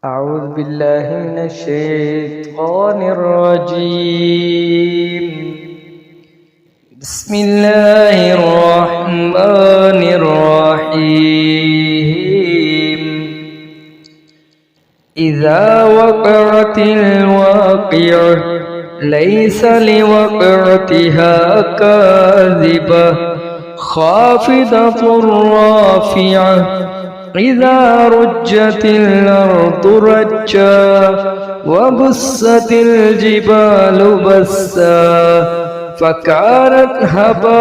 أعوذ بالله من الشيطان الرجيم. بسم الله الرحمن الرحيم. إذا وقعت الواقعة ليس لوقعتها كاذبة خافضة رافعة إذا رجت الأرض رجا وبست الجبال بسا فكانت هباء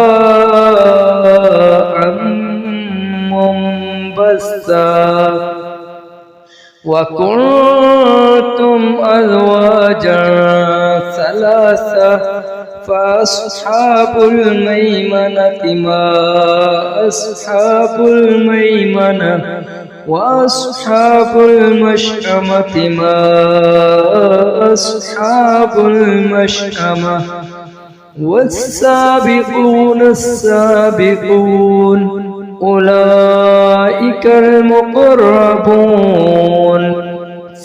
منبثا وكنتم أزواجا ثلاثة فأصحاب الميمنة ما أصحاب الميمنة وأصحاب المشأمة ما أصحاب المشأمة والسابقون السابقون أولئك المقربون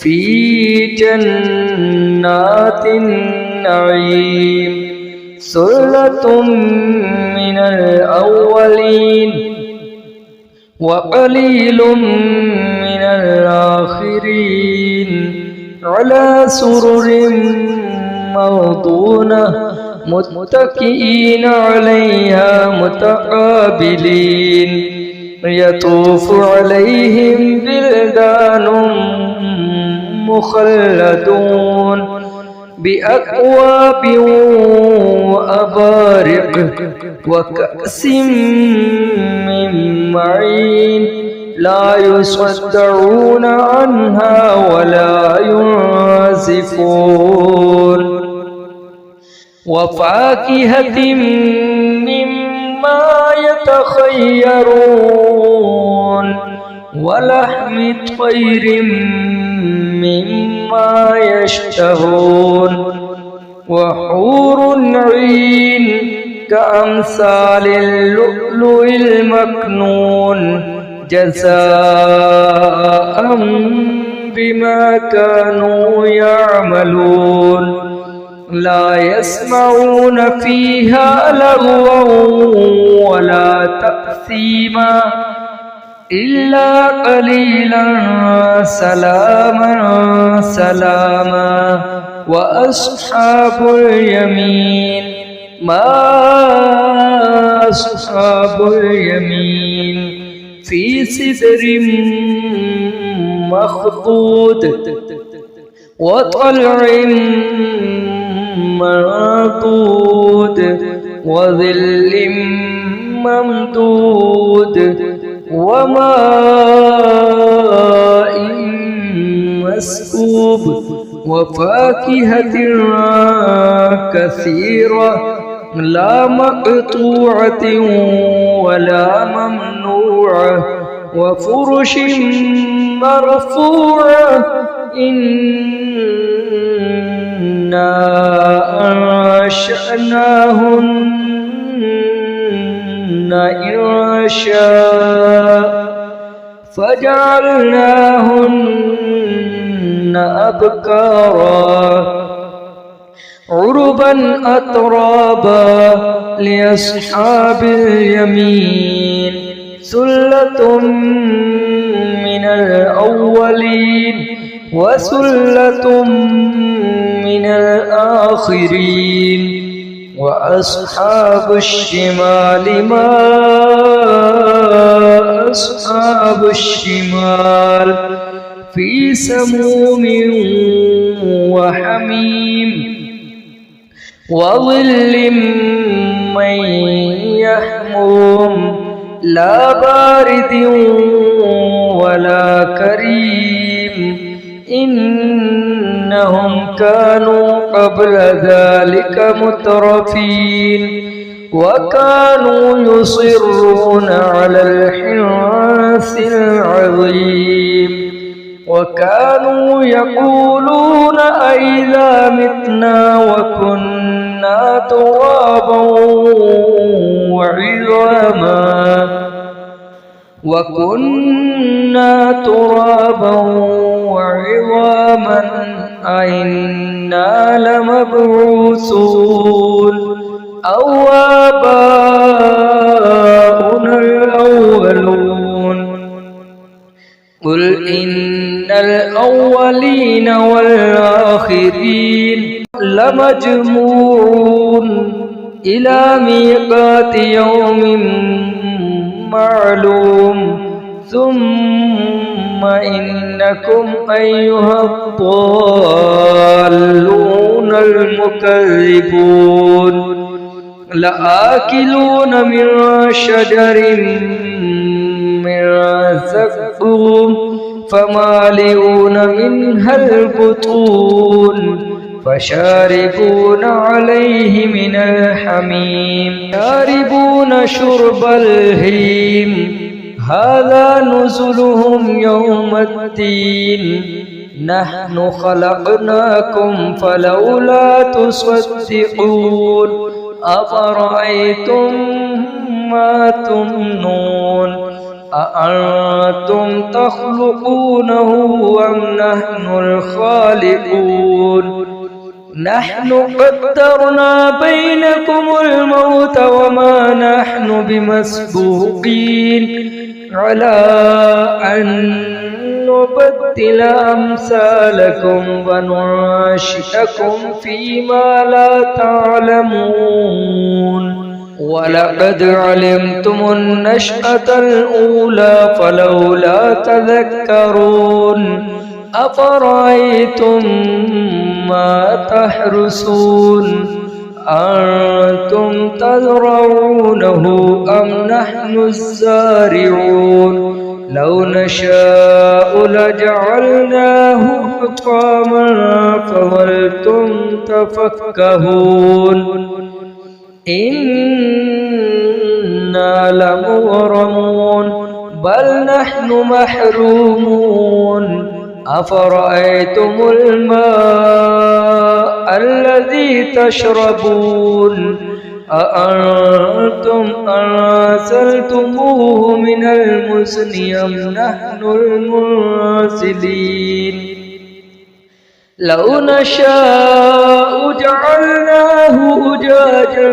في جنات النعيم ثلة من الأولين وقليل من الآخرين على سرر موضونة متكئين عليها متقابلين يطوف عليهم بلدان مخلدون بأكواب وأبارق وكأس من معين لا يصدعون عنها ولا ينزفون وفاكهة مما يتخيرون ولحم طير مما يشتهون وحور عين كأمثال اللؤلؤ المكنون جزاء بما كانوا يعملون لا يسمعون فيها لغوا ولا تأثيما إلا قليلا سلاما سلاما وأصحاب اليمين ما أصحاب اليمين في سدر مخضود وطلع منضود وظل ممدود وماء مسكوب وفاكهة كثيرة لا مقطوعة ولا ممنوعة وفرش مرفوعة إنا أنشأناهن إنشاء فجعلناهن أبكارا عربا أترابا لأصحاب اليمين ثلة من الأولين وثلة من الآخرين وأصحاب الشمال ما أصحاب الشمال في سموم وحميم وظل من يحموم لا بارد ولا كريم إنهم كانوا قبل ذلك مترفين وكانوا يصرون على الحنث العظيم وكانوا يقولون أئذا متنا وكنا ترابا وعظاما عظاما أئنا لمبعوثون أو آباؤنا الأولون قل إن الأولين والآخرين لمجموعون إلى ميقات يوم معلوم ثم إنكم أيها الضالون المكذبون لآكلون من شجر من زقوم فمالئون منها البطون فشاربون عليه من الحميم شاربون شرب الهيم هذا نزلهم يوم الدين نحن خلقناكم فلولا تصدقون أفرأيتم ما تمنون أأنتم تخلقونه أم نحن الخالقون نحن قدرنا بينكم الموت وما نحن بمسبوقين على أن نبدل أمثالكم ونعيشكم فيما لا تعلمون ولقد علمتم النشأة الأولى فلولا تذكرون أفرأيتم ما تحرسون أنتم تزرعونه أم نحن الزارعون لو نشاء لجعلناه حطاما فظلتم تفكهون إنا لمغرمون بل نحن محرومون أفرأيتم الماء الذي تشربون أأنتم أنزلتموه من المزن أم نحن المنزلين لو نشاء جعلناه أجاجا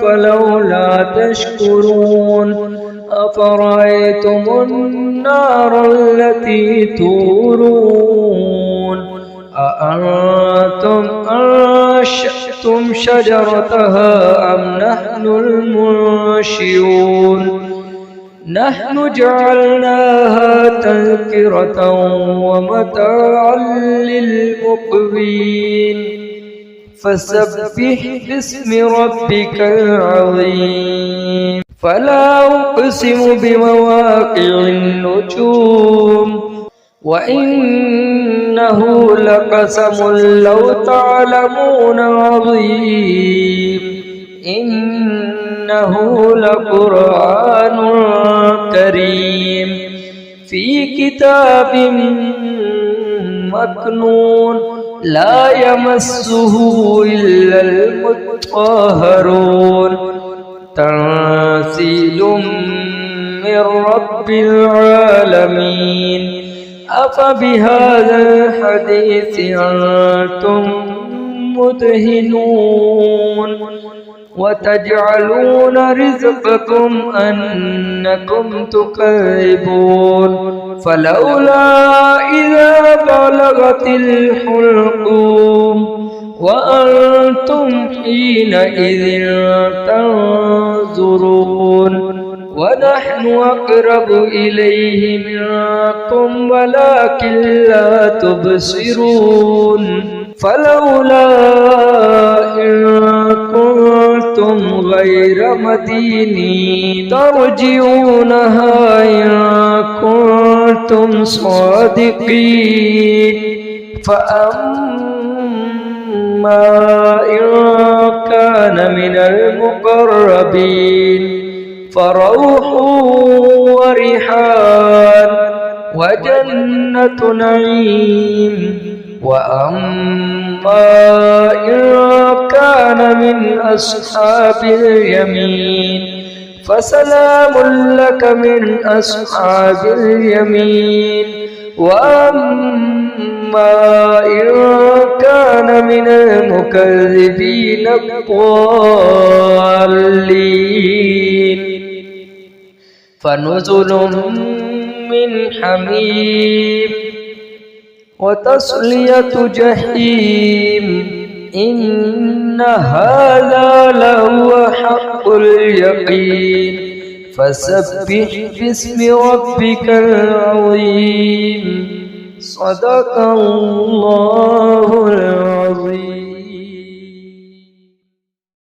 فلولا تشكرون أفرأيتم النار التي تورون أأنتم أنشأتم شجرتها أم نحن المنشئون نحن جعلناها تذكرة ومتاعا للمقوين فسبح باسم ربك العظيم فلا أقسم بمواقع النجوم وإنه لقسم لو تعلمون عظيم إنه لقرآن كريم في كتاب مكنون لا يمسه إلا المطهرون تنزيل من رب العالمين أفبهذا الحديث أنتم مدهنون وتجعلون رزقكم أنكم تكذبون فلولا إذا بلغت الحلقوم وأنتم حينئذ تنظرون ونحن أقرب إليه منكم ولكن لا تبصرون فلولا إن كنتم غير مدينين ترجعونها إن كنتم صادقين فأما إن كان من المقربين فروح وريحان وجنة نعيم وأما إن كان من أصحاب اليمين فسلام لك من أصحاب اليمين وأما إما إن كان من المكذبين الضالين فنزل من حميم وتصلية جحيم إن هذا لهو حق اليقين فسبح باسم ربك العظيم صدق الله العظيم.